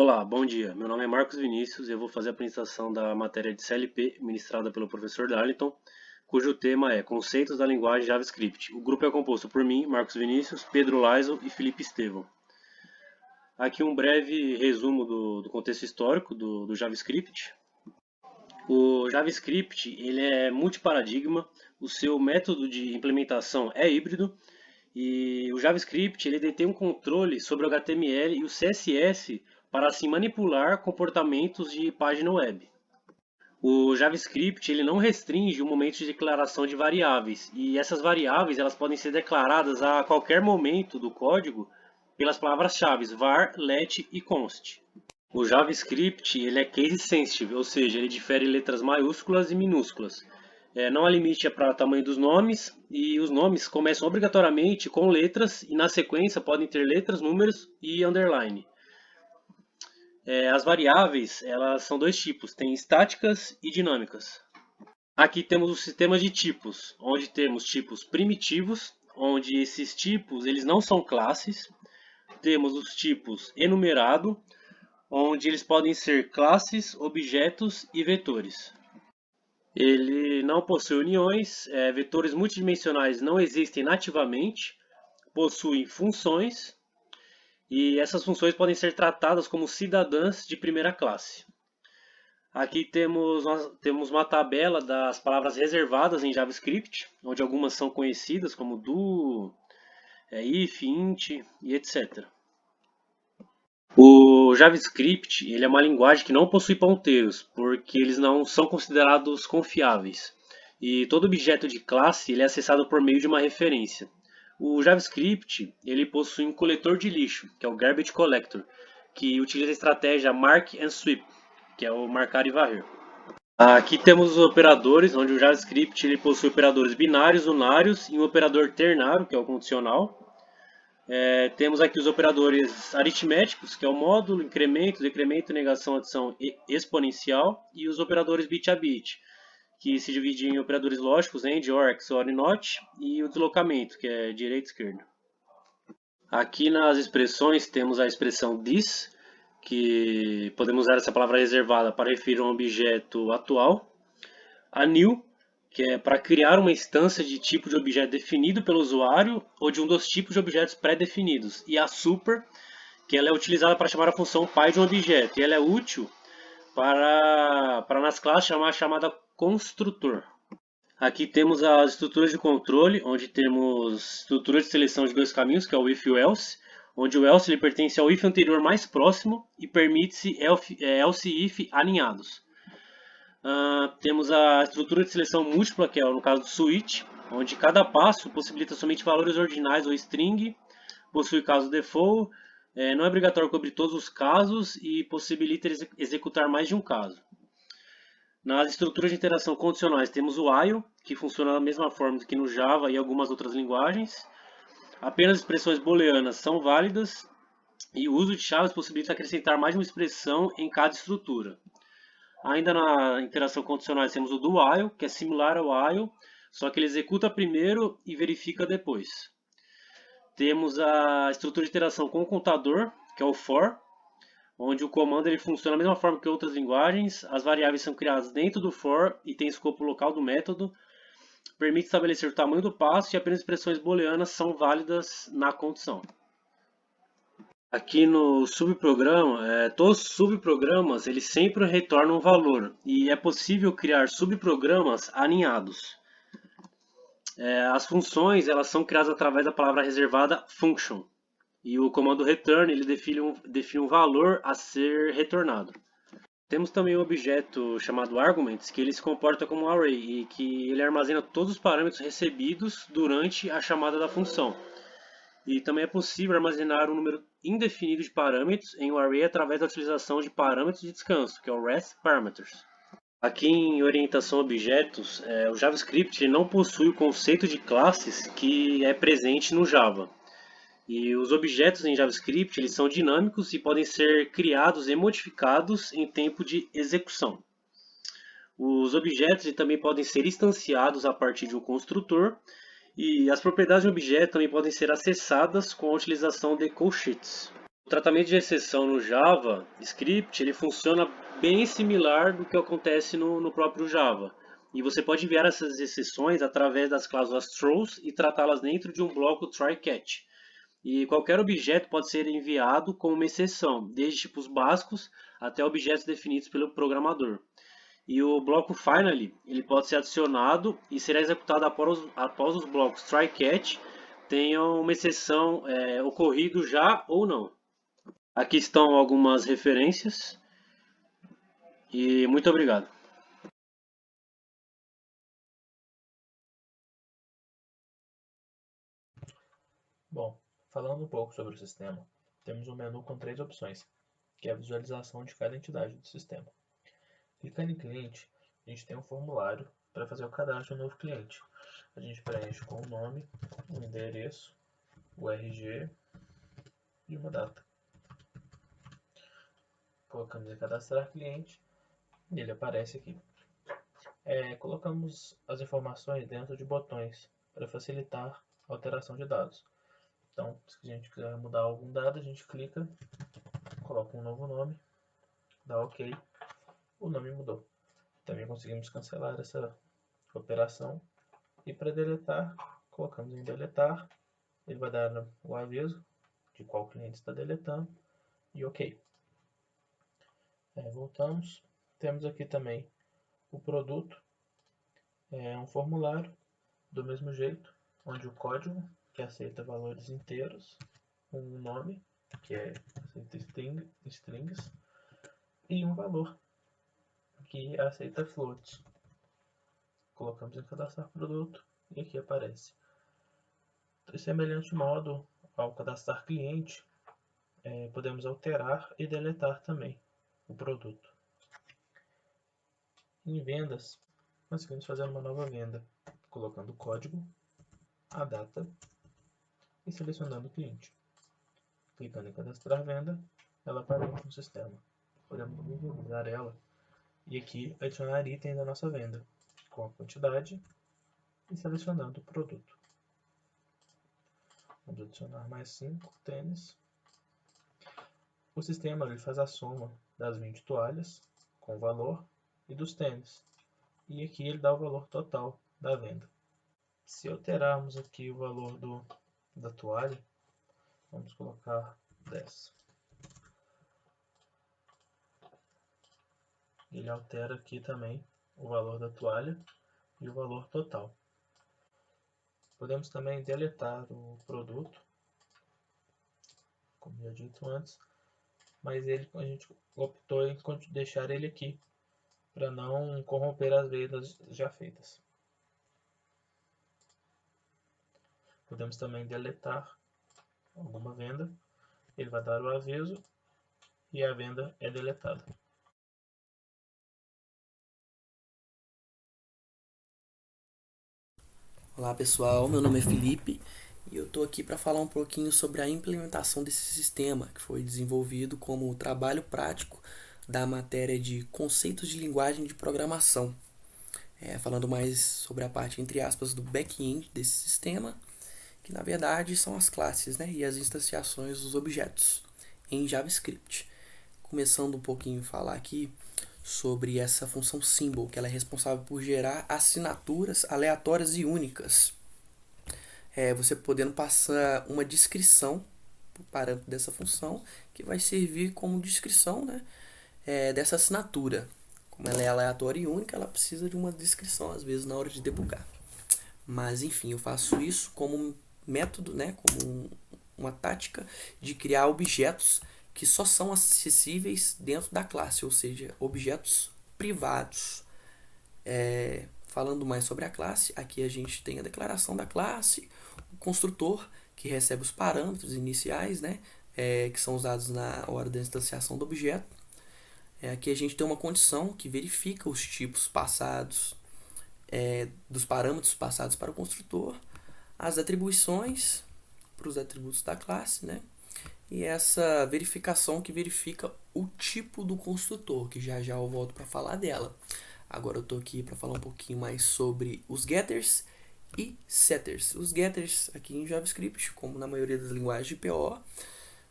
Olá, bom dia. Meu nome é Marcos Vinícius e eu vou fazer a apresentação da matéria de CLP ministrada pelo professor Darlington, cujo tema é Conceitos da Linguagem JavaScript. O grupo é composto por mim, Marcos Vinícius, Pedro Laiso e Felipe Estevão. Aqui um breve resumo do contexto histórico do JavaScript. O JavaScript ele é multiparadigma, o seu método de implementação é híbrido e o JavaScript ele detém um controle sobre o HTML e o CSS para assim manipular comportamentos de página web. O JavaScript ele não restringe o momento de declaração de variáveis e essas variáveis elas podem ser declaradas a qualquer momento do código pelas palavras-chave var, let e const. O JavaScript ele é case sensitive, ou seja, ele difere letras maiúsculas e minúsculas. Não há limite para o tamanho dos nomes e os nomes começam obrigatoriamente com letras e na sequência podem ter letras, números e underline. As variáveis elas são dois tipos, tem estáticas e dinâmicas. Aqui temos os sistemas de tipos, onde temos tipos primitivos, onde esses tipos eles não são classes. Temos os tipos enumerado, onde eles podem ser classes, objetos e vetores. Ele não possui uniões, vetores multidimensionais não existem nativamente, possuem funções e essas funções podem ser tratadas como cidadãs de primeira classe. Aqui temos uma tabela das palavras reservadas em JavaScript, onde algumas são conhecidas como do, if, int e etc. O JavaScript ele é uma linguagem que não possui ponteiros, porque eles não são considerados confiáveis. E todo objeto de classe ele é acessado por meio de uma referência. O JavaScript ele possui um coletor de lixo, que é o Garbage Collector, que utiliza a estratégia Mark and Sweep, que é o marcar e varrer. Aqui temos os operadores, onde o JavaScript ele possui operadores binários, unários e um operador ternário, que é o condicional. Temos aqui os operadores aritméticos, que é o módulo, incremento, decremento, negação, adição e exponencial, e os operadores bit a bit, que se dividem em operadores lógicos, AND, OR, XOR e NOT, e o deslocamento, que é direita e esquerda. Aqui nas expressões temos a expressão this, que podemos usar essa palavra reservada para referir a um objeto atual. A new, que é para criar uma instância de tipo de objeto definido pelo usuário ou de um dos tipos de objetos pré-definidos. E a super, que ela é utilizada para chamar a função pai de um objeto. E ela é útil para nas classes chamar a chamada construtor. Aqui temos as estruturas de controle, onde temos estrutura de seleção de dois caminhos, que é o if e o else, onde o else ele pertence ao if anterior mais próximo e permite-se else e if alinhados. Temos a estrutura de seleção múltipla, que é no caso do switch, onde cada passo possibilita somente valores ordinais ou string, possui caso default, não é obrigatório cobrir todos os casos e possibilita executar mais de um caso. Nas estruturas de interação condicionais temos o while, que funciona da mesma forma que no Java e algumas outras linguagens. Apenas expressões booleanas são válidas e o uso de chaves possibilita acrescentar mais de uma expressão em cada estrutura. Ainda na interação condicional temos o do while, que é similar ao while, só que ele executa primeiro e verifica depois. Temos a estrutura de interação com o contador, que é o for, onde o comando ele funciona da mesma forma que outras linguagens. As variáveis são criadas dentro do for e tem escopo local do método. Permite estabelecer o tamanho do passo e apenas expressões booleanas são válidas na condição. Aqui no subprograma, todos os subprogramas eles sempre retornam um valor e é possível criar subprogramas aninhados. As funções elas são criadas através da palavra reservada function e o comando return ele define um valor a ser retornado. Temos também um objeto chamado arguments que ele se comporta como um array e que ele armazena todos os parâmetros recebidos durante a chamada da função. E também é possível armazenar um número indefinido de parâmetros em um array através da utilização de parâmetros de descanso, que é o REST Parameters. Aqui em orientação a objetos, o JavaScript não possui o conceito de classes que é presente no Java. E os objetos em JavaScript eles são dinâmicos e podem ser criados e modificados em tempo de execução. Os objetos também podem ser instanciados a partir de um construtor e as propriedades de um objeto também podem ser acessadas com a utilização de call sheets. O tratamento de exceção no JavaScript ele funciona bem similar do que acontece no próprio Java. E você pode enviar essas exceções através das cláusulas throws e tratá-las dentro de um bloco try-catch. E qualquer objeto pode ser enviado como uma exceção, desde tipos básicos até objetos definidos pelo programador. E o bloco finally ele pode ser adicionado e será executado após os blocos try-catch tenham uma exceção ocorrido já ou não. Aqui estão algumas referências e muito obrigado. Bom, falando um pouco sobre o sistema, temos um menu com 3 opções, que é a visualização de cada entidade do sistema. Clicando em cliente, a gente tem um formulário para fazer o cadastro do novo cliente. A gente preenche com o nome, o endereço, o RG e uma data. Colocamos em cadastrar cliente e ele aparece aqui. Colocamos as informações dentro de botões para facilitar a alteração de dados. Então, se a gente quiser mudar algum dado, a gente clica, coloca um novo nome, dá OK, o nome mudou. Também conseguimos cancelar essa operação e para deletar, colocamos em deletar, ele vai dar o aviso de qual cliente está deletando e OK. Voltamos, temos aqui também o produto, é um formulário do mesmo jeito, onde o código, que aceita valores inteiros, um nome, que aceita strings, e um valor, que aceita floats. Colocamos em cadastrar produto e aqui aparece. De semelhante modo ao cadastrar cliente, podemos alterar e deletar também o produto. Em vendas, conseguimos fazer uma nova venda, colocando o código, a data e selecionando o cliente. Clicando em cadastrar venda, ela aparece no sistema. Podemos visualizar ela e aqui adicionar itens da nossa venda, com a quantidade e selecionando o produto. Vamos adicionar mais 5 tênis. O sistema ele faz a soma das 20 toalhas com o valor e dos tênis. E aqui ele dá o valor total da venda. Se alterarmos aqui o valor da toalha, vamos colocar 10. Ele altera aqui também o valor da toalha e o valor total. Podemos também deletar o produto, como já dito antes, mas a gente optou em deixar ele aqui, para não corromper as vendas já feitas. Podemos também deletar alguma venda, ele vai dar o aviso e a venda é deletada. Olá pessoal, meu nome é Felipe e eu estou aqui para falar um pouquinho sobre a implementação desse sistema que foi desenvolvido como trabalho prático da matéria de conceitos de linguagem de programação. Falando mais sobre a parte, entre aspas, do back-end desse sistema, que na verdade são as classes, né, e as instanciações dos objetos em JavaScript. Começando um pouquinho a falar aqui sobre essa função symbol, que ela é responsável por gerar assinaturas aleatórias e únicas. Você podendo passar uma descrição para o parâmetro dessa função, que vai servir como descrição, né, dessa assinatura. Como ela é aleatória e única, ela precisa de uma descrição, às vezes, na hora de debugar. Mas, enfim, eu faço isso como um método, né, como uma tática de criar objetos que só são acessíveis dentro da classe, ou seja, objetos privados. Falando mais sobre a classe, aqui a gente tem a declaração da classe, o construtor, que recebe os parâmetros iniciais, né, que são usados na hora da instanciação do objeto. Aqui a gente tem uma condição que verifica os tipos passados, dos parâmetros passados para o construtor, as atribuições para os atributos da classe, né, e essa verificação que verifica o tipo do construtor, que já já eu volto para falar dela. Agora eu estou aqui para falar um pouquinho mais sobre os getters e setters. Os getters aqui em JavaScript, como na maioria das linguagens de PO,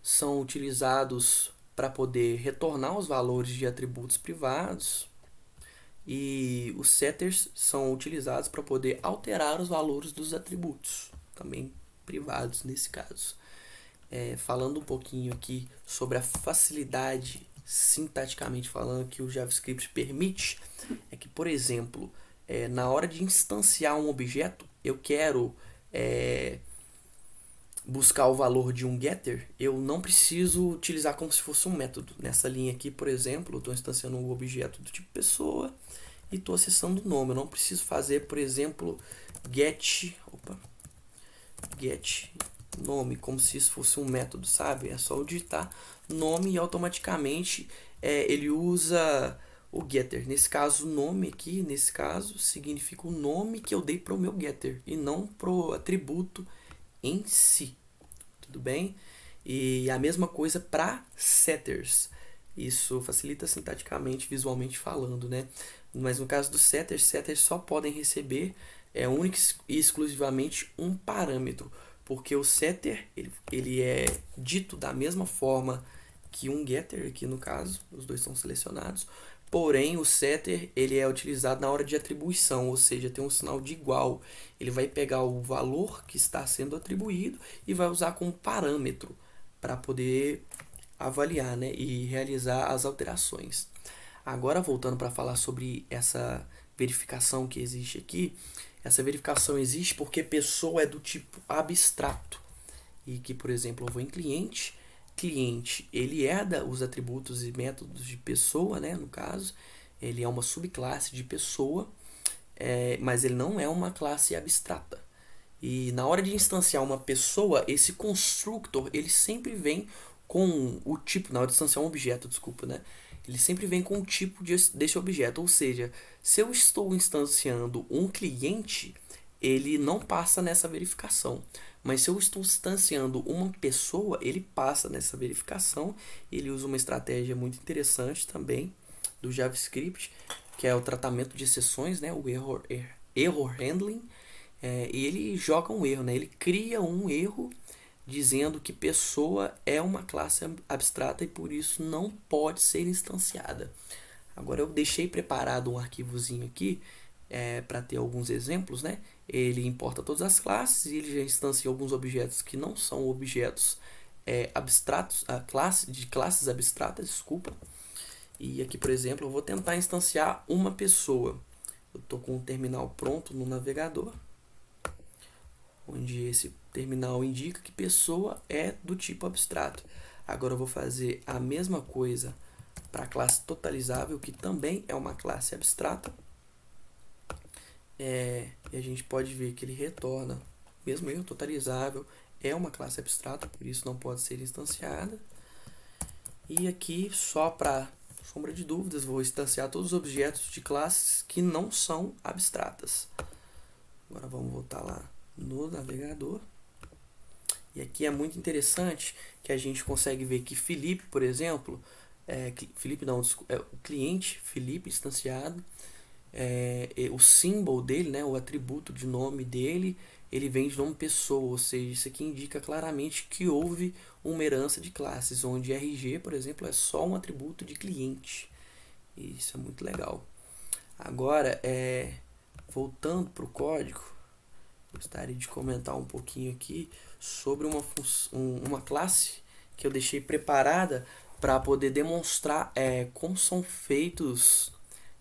são utilizados para poder retornar os valores de atributos privados, e os setters são utilizados para poder alterar os valores dos atributos, também privados nesse caso. Falando um pouquinho aqui sobre a facilidade, sintaticamente falando, que o JavaScript permite, é que, por exemplo, na hora de instanciar um objeto, eu quero buscar o valor de um getter, eu não preciso utilizar como se fosse um método. Nessa linha aqui, por exemplo, eu estou instanciando um objeto do tipo pessoa e estou acessando o nome. Eu não preciso fazer, por exemplo, get nome, como se isso fosse um método, sabe? É só eu digitar nome e automaticamente ele usa o getter. Nesse caso, o nome aqui, nesse caso, significa o nome que eu dei para o meu getter e não para o atributo em si. Tudo bem? E a mesma coisa para setters. Isso facilita sintaticamente, visualmente falando, né? Mas no caso dos setters só podem receber única e exclusivamente um parâmetro, porque o setter ele é dito da mesma forma que um getter, aqui no caso, os dois são selecionados, porém o setter ele é utilizado na hora de atribuição, ou seja, tem um sinal de igual. Ele vai pegar o valor que está sendo atribuído e vai usar como parâmetro para poder avaliar, né, e realizar as alterações. Agora, voltando para falar sobre essa verificação que existe aqui, essa verificação existe porque pessoa é do tipo abstrato. E que, por exemplo, eu vou em cliente, ele herda os atributos e métodos de pessoa, né, no caso, ele é uma subclasse de pessoa, mas ele não é uma classe abstrata. E na hora de instanciar uma pessoa, esse constructor, ele sempre vem com o tipo, na hora de instanciar um objeto, desculpa, né? Ele sempre vem com o tipo desse objeto, ou seja, se eu estou instanciando um cliente, ele não passa nessa verificação. Mas se eu estou instanciando uma pessoa, ele passa nessa verificação. Ele usa uma estratégia muito interessante também do JavaScript, que é o tratamento de exceções, né? O error handling. E ele joga um erro, né? Ele cria um erro dizendo que pessoa é uma classe abstrata e por isso não pode ser instanciada. Agora eu deixei preparado um arquivozinho aqui para ter alguns exemplos, né? Ele importa todas as classes e ele já instancia alguns objetos que não são objetos abstratos, de classes abstratas, desculpa. E aqui, por exemplo, eu vou tentar instanciar uma pessoa. Eu estou com o terminal pronto no navegador, onde esse terminal indica que pessoa é do tipo abstrato. Agora eu vou fazer a mesma coisa para a classe totalizável, que também é uma classe abstrata. E a gente pode ver que ele retorna, mesmo erro totalizável, é uma classe abstrata, por isso não pode ser instanciada. E aqui, só para sombra de dúvidas, vou instanciar todos os objetos de classes que não são abstratas. Agora vamos voltar lá no navegador. E aqui é muito interessante que a gente consegue ver que Felipe, por exemplo, o cliente Felipe instanciado, o symbol dele, né, o atributo de nome dele, ele vem de nome pessoa, ou seja, isso aqui indica claramente que houve uma herança de classes, onde RG, por exemplo, é só um atributo de cliente. E isso é muito legal. Agora, voltando para o código, gostaria de comentar um pouquinho aqui sobre uma classe que eu deixei preparada para poder demonstrar como são feitos,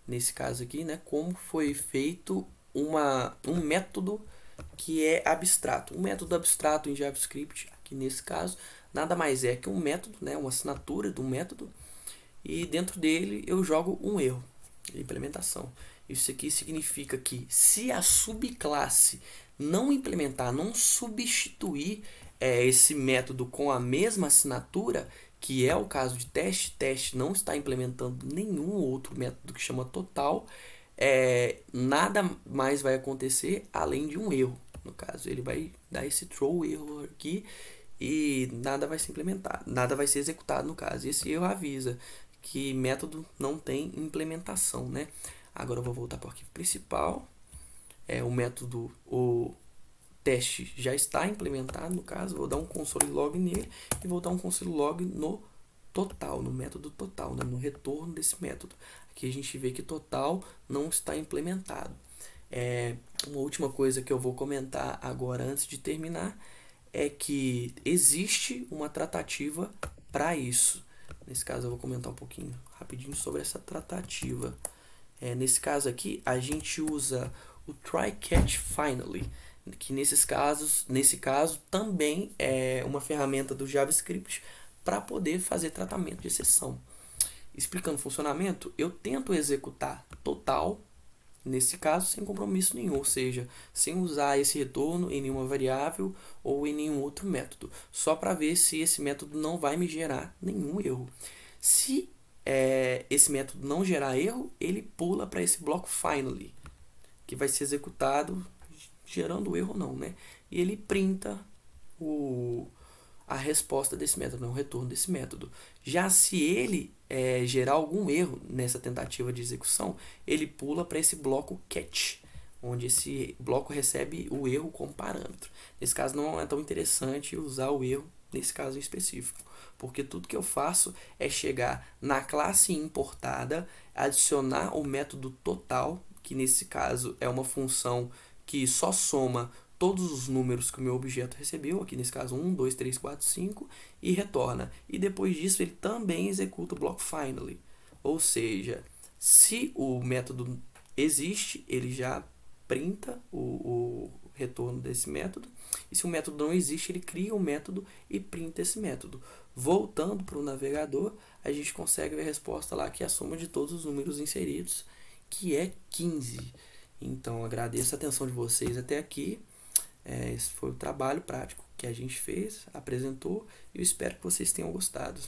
nesse caso aqui, né, como foi feito um método que é abstrato. Um método abstrato em JavaScript, aqui nesse caso, nada mais é que um método, né, uma assinatura de um método, e dentro dele eu jogo um erro de implementação. Isso aqui significa que se a subclasse não implementar, não substituir esse método com a mesma assinatura, que é o caso de teste não está implementando nenhum outro método que chama total, nada mais vai acontecer além de um erro. No caso, ele vai dar esse throw erro aqui e nada vai se implementar, nada vai ser executado no caso. Esse erro avisa que método não tem implementação, né? Agora eu vou voltar para o arquivo principal. O método, o teste já está implementado, no caso, vou dar um console log nele e vou dar um console log no total, no método total, né, no retorno desse método. Aqui a gente vê que total não está implementado. Uma última coisa que eu vou comentar agora antes de terminar é que existe uma tratativa para isso. Nesse caso eu vou comentar um pouquinho rapidinho sobre essa tratativa. Nesse caso aqui a gente usa o try catch finally, que nesse caso também é uma ferramenta do JavaScript para poder fazer tratamento de exceção. Explicando o funcionamento, eu tento executar total, nesse caso sem compromisso nenhum, ou seja, sem usar esse retorno em nenhuma variável ou em nenhum outro método, só para ver se esse método não vai me gerar nenhum erro. Se esse método não gerar erro, ele pula para esse bloco finally, que vai ser executado gerando erro ou não, né? E ele printa a resposta desse método, o retorno desse método. Já se ele gerar algum erro nessa tentativa de execução, ele pula para esse bloco catch, onde esse bloco recebe o erro como parâmetro. Nesse caso não é tão interessante usar o erro nesse caso específico, porque tudo que eu faço é chegar na classe importada, adicionar o método total, que nesse caso é uma função que só soma todos os números que o meu objeto recebeu, aqui nesse caso 1, 2, 3, 4, 5, e retorna. E depois disso ele também executa o bloco finally. Ou seja, se o método existe, ele já printa o retorno desse método. E se o método não existe, ele cria um método e printa esse método. Voltando para o navegador, a gente consegue ver a resposta lá, que é a soma de todos os números inseridos, que é 15. Então, agradeço a atenção de vocês até aqui. Esse foi o trabalho prático que a gente fez, apresentou, e eu espero que vocês tenham gostado.